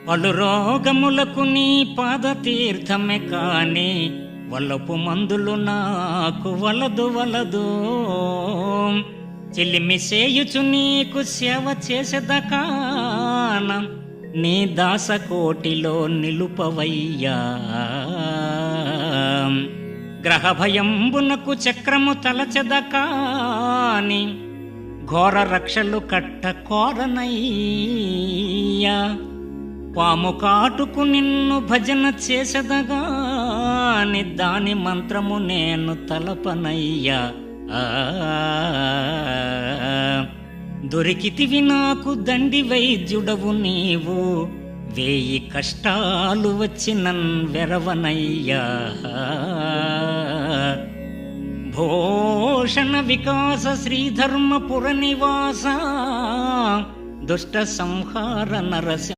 పలు రోగములకు నీ పాదతీర్థమే కాని వలపు మందులు నాకు వలదు. చెల్లిమి సేయుచు నీకు సేవ చేసేదకాన నీ దాసకోటిలో నిలుపవయ్యా. గ్రహ భయంబునకు చక్రము తలచెదకాని ఘోర రక్షలు కట్ట కోరనయ్యా. పాము కాటుకు నిన్ను భజన చేసెదగాని దాని మంత్రము నేను తలపనయ్యా. దొరికితివి నాకు దండి వైద్యుడవు నీవు, 1000 కష్టాలు వచ్చి నన్ వెరవనయ్యా. భూషణ వికాస శ్రీధర్మపుర నివాస దుష్ట సంహార నరసి